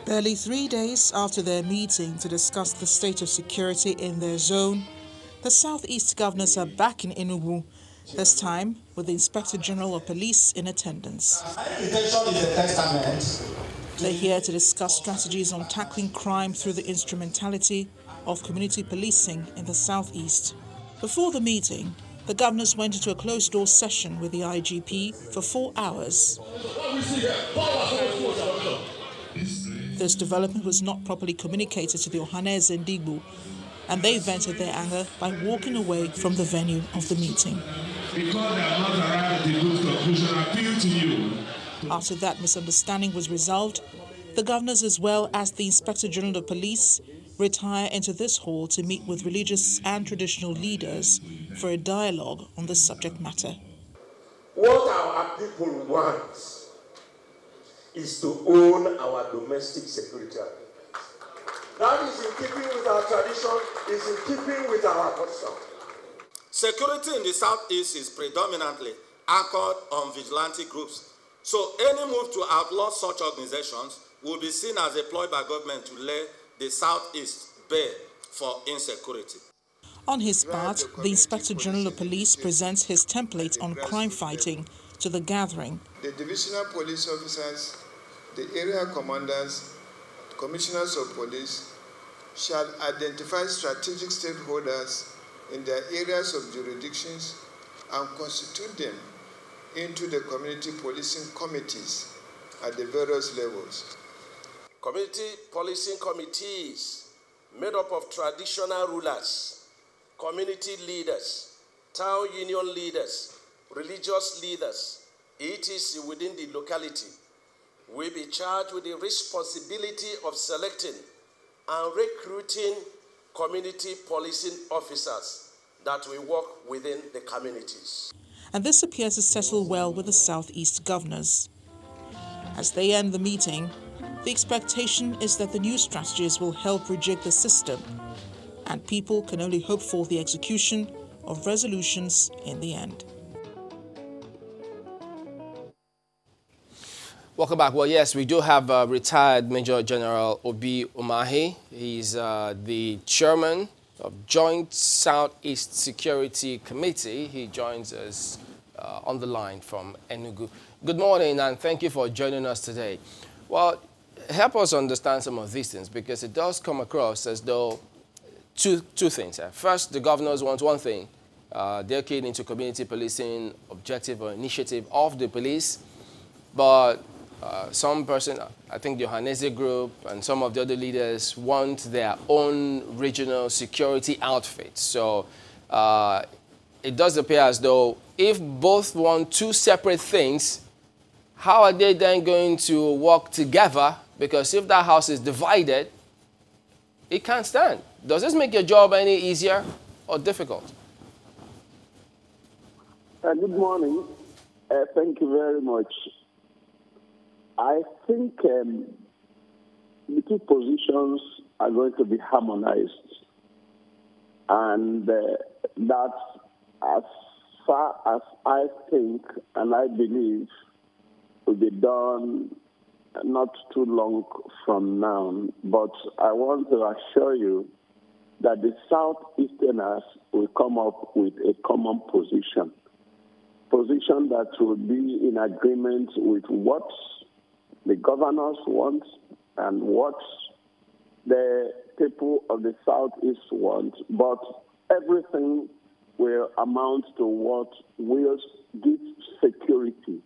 Barely 3 days after their meeting to discuss the state of security in their zone, the Southeast governors are back in Enugu, this time with the Inspector General of Police in attendance. They're here to discuss strategies on tackling crime through the instrumentality of community policing in the Southeast. Before the meeting, the governors went into a closed-door session with the IGP for 4 hours. This development was not properly communicated to the Harmonized and they vented their anger by walking away from the venue of the meeting. Because they have not arrived at a good conclusion, I appeal to you. After that misunderstanding was resolved, the governors as well as the Inspector General of Police retire into this hall to meet with religious and traditional leaders for a dialogue on the subject matter. What our people want is to own our domestic security. That is in keeping with our tradition, is in keeping with our custom. Security in the Southeast is predominantly anchored on vigilante groups. So any move to outlaw such organizations will be seen as a ploy by government to lay the Southeast bare for insecurity. On his part, the Inspector General of Police presents his template on crime fighting to the gathering. The divisional police officers, the area commanders, commissioners of police shall identify strategic stakeholders in their areas of jurisdictions and constitute them into the community policing committees at the various levels. Community policing committees made up of traditional rulers, community leaders, town union leaders, religious leaders, etc. within the locality will be charged with the responsibility of selecting and recruiting community policing officers that will work within the communities. And this appears to settle well with the Southeast governors. As they end the meeting, the expectation is that the new strategies will help rejig the system, and people can only hope for the execution of resolutions in the end. Welcome back. Well, yes, we do have retired Major General Obi Umahi. He's the chairman of Joint Southeast Security Committee. He joins us on the line from Enugu. Good morning, and thank you for joining us today. Well, help us understand some of these things, because it does come across as though two things. First, the governors want one thing. They're keen into community policing objective or initiative of the police, but some person, I think the Johanese group and some of the other leaders want their own regional security outfit. So it does appear as though if both want two separate things, how are they then going to work together? Because if that house is divided, it can't stand. Does this make your job any easier or difficult? Good morning. Thank you very much. I think the two positions are going to be harmonized. And that's as far as I think and I believe will be done not too long from now. But I want to assure you that the Southeasterners will come up with a common position that will be in agreement with what the governors want and what the people of the Southeast want, but everything will amount to what will give security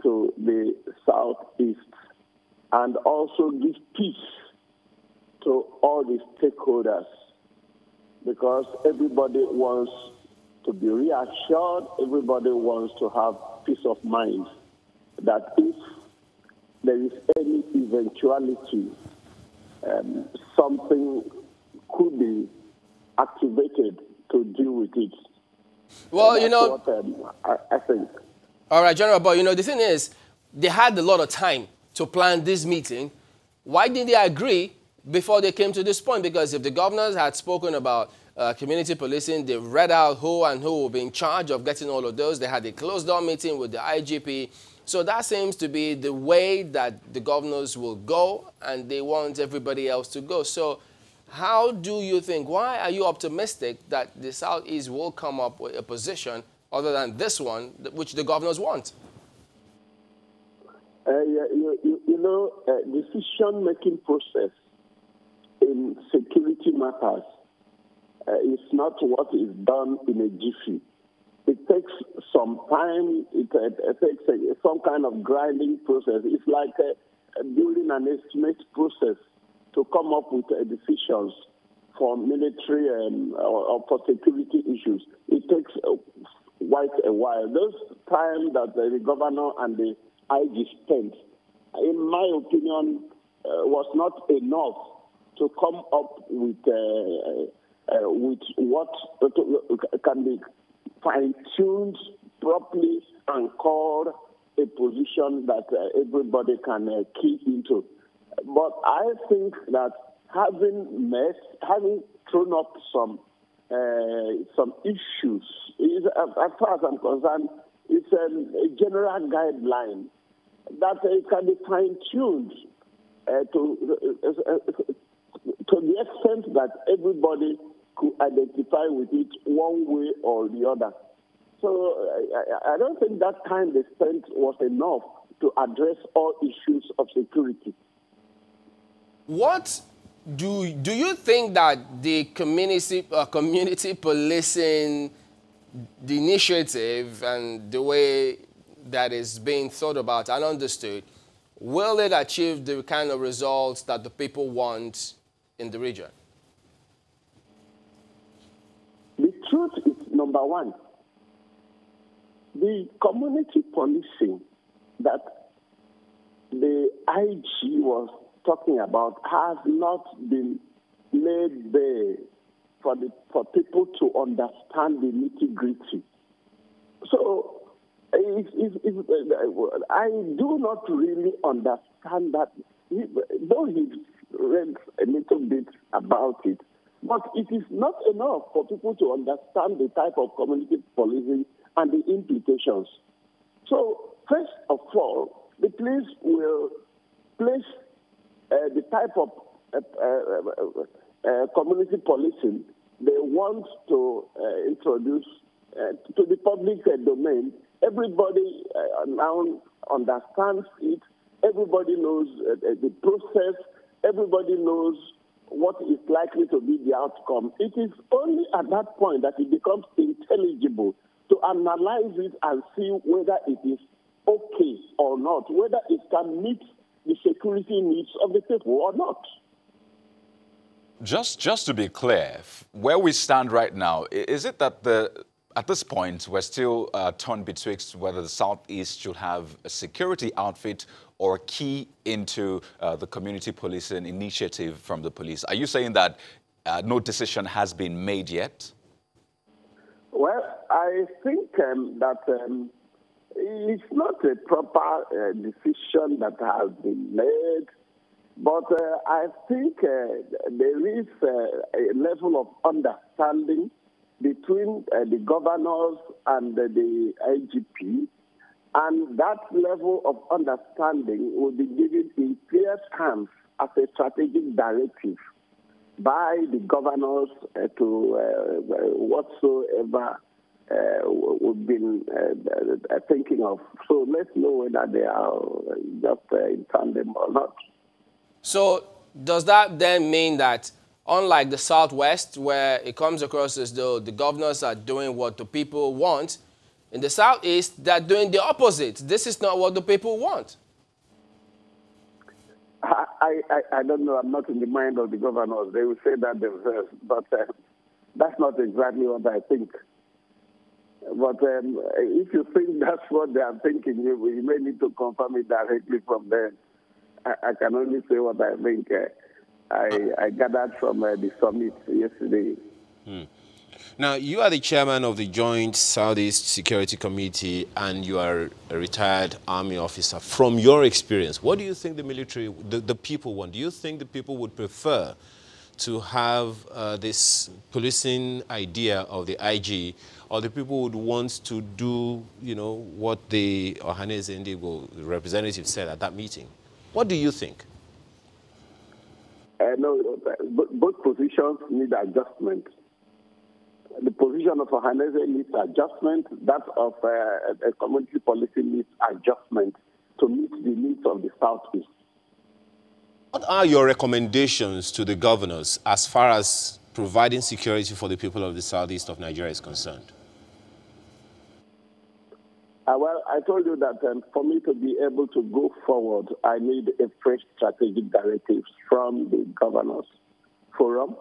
to the Southeast and also give peace to all the stakeholders, because everybody wants to be reassured, everybody wants to have peace of mind that if there is any eventuality, something could be activated to deal with it. Well, you know, what, I think. All right, General, but you know, the thing is, they had a lot of time to plan this meeting. Why didn't they agree before they came to this point? Because if the governors had spoken about community policing. They read out who and who will be in charge of getting all of those. They had a closed-door meeting with the IGP. So that seems to be the way that the governors will go, and they want everybody else to go. So how do you think, why are you optimistic that the Southeast will come up with a position other than this one, which the governors want? Decision-making process in security matters is not what is done in a jiffy. It takes some time. It takes some kind of grinding process. It's like building an estimate process to come up with decisions for military or for security issues. It takes quite a while. Those time that the governor and the IG spent, in my opinion, was not enough to come up with what can be fine-tuned properly and call a position that everybody can key into. But I think that having thrown up some issues, as far as I'm concerned, it's a general guideline that can be fine-tuned to the extent that everybody could identify with it one way or the other. So I don't think that time they spent was enough to address all issues of security. What do you think that the community policing, the initiative and the way that is being thought about and understood, will it achieve the kind of results that the people want in the region? The truth is, number one, the community policing that the IG was talking about has not been laid bare for people to understand the nitty-gritty. So I do not really understand that, though he's read a little bit about it, but it is not enough for people to understand the type of community policing and the implications. So, first of all, the police will place the type of community policing they want to introduce to the public domain. Everybody now understands it. Everybody knows the process. Everybody knows what is likely to be the outcome. It is only at that point that it becomes intelligible to analyze it and see whether it is okay or not, whether it can meet the security needs of the people or not. Just to be clear, where we stand right now, is it that at this point we're still torn betwixt whether the Southeast should have a security outfit or key into the community policing initiative from the police? Are you saying that no decision has been made yet? Well, I think that it's not a proper decision that has been made, but I think there is a level of understanding between the governors and the IGP, and that level of understanding will be given in clear terms as a strategic directive by the governors to whatsoever we've been thinking of. So let's know whether they are just in tandem or not. So does that then mean that unlike the Southwest, where it comes across as though the governors are doing what the people want, in the Southeast, they're doing the opposite? This is not what the people want. I don't know. I'm not in the mind of the governors. They will say that themselves, but that's not exactly what I think. But if you think that's what they are thinking, you may need to confirm it directly from them. I can only say what I think. I gathered from the summit yesterday. Now, you are the chairman of the Joint Southeast Security Committee, and you are a retired Army officer. From your experience, what do you think the military, the people want? Do you think the people would prefer to have this policing idea of the IG, or the people would want to do, what the Harmonized Indigo representative said at that meeting? What do you think? No, both positions need adjustment. The position of Harmonized needs adjustment. That of a community policy needs adjustment to meet the needs of the Southeast. What are your recommendations to the governors as far as providing security for the people of the Southeast of Nigeria is concerned? Well, I told you that for me to be able to go forward, I need a fresh strategic directive from the governors forum.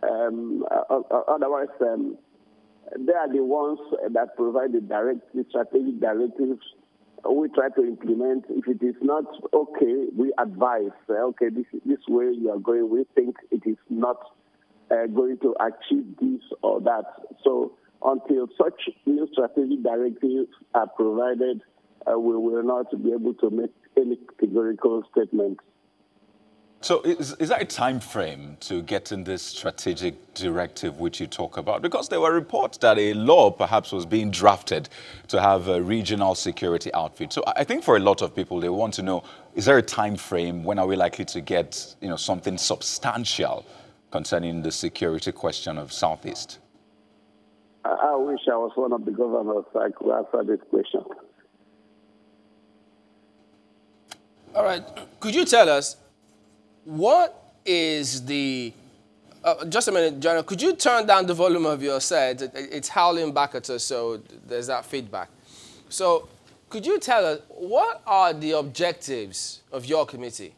Otherwise, they are the ones that provide the strategic directives. We try to implement. If it is not okay, we advise. Okay, this way you are going. We think it is not going to achieve this or that. So until such new strategic directives are provided, we will not be able to make any categorical statements. So is there a time frame to getting this strategic directive which you talk about? Because there were reports that a law perhaps was being drafted to have a regional security outfit. So I think for a lot of people, they want to know, is there a time frame? When are we likely to get something substantial concerning the security question of Southeast? I wish I was one of the governors I could answer this question. All right. Could you tell us, what is the... just a minute, General. Could you turn down the volume of your set? It's howling back at us, so there's that feedback. So could you tell us, what are the objectives of your committee?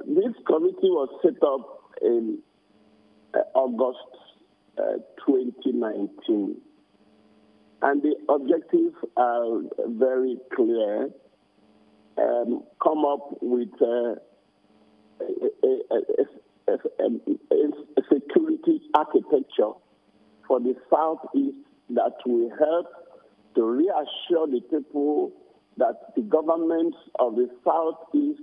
This committee was set up in August 2019. And the objectives are very clear. Come up with a security architecture for the Southeast that will help to reassure the people that the governments of the Southeast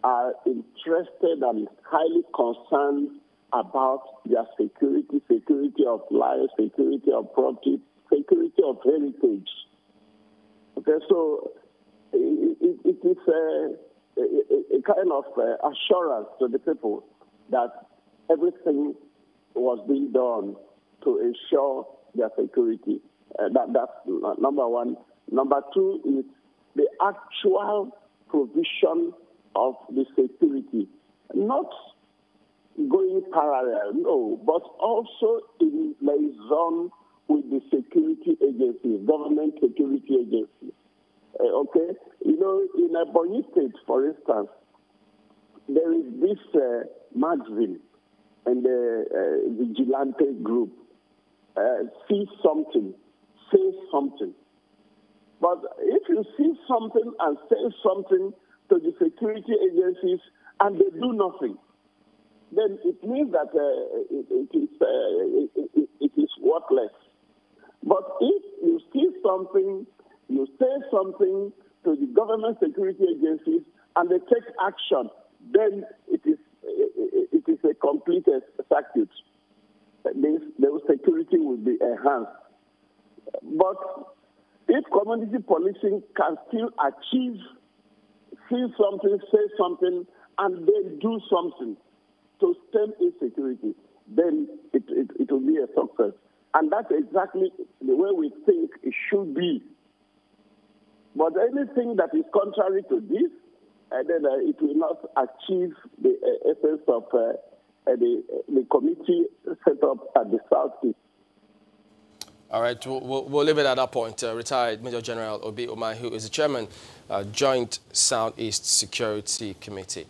are interested and highly concerned about their security of life, security of property, security of heritage. Okay, so it is a kind of assurance to the people that everything was being done to ensure their security. That's number one. Number two is the actual provision of the security, not going parallel, no, but also in liaison with the security agencies, government security agencies. Okay? In Ebonyi State, for instance, there is this magazine and the vigilante group. See something, say something. But if you see something and say something to the security agencies and they do nothing, then it means that it is worthless. But if you see something, you say something to the government security agencies and they take action, then it is a complete circuit. The security will be enhanced. But if community policing can still achieve, see something, say something, and then do something to stem insecurity, then it will be a success. And that's exactly the way we think it should be. But anything that is contrary to this, then it will not achieve the essence of the committee set up at the Southeast. All right, we'll leave it at that point. Retired Major General Umahi, who is the chairman, Joint Southeast Security Committee.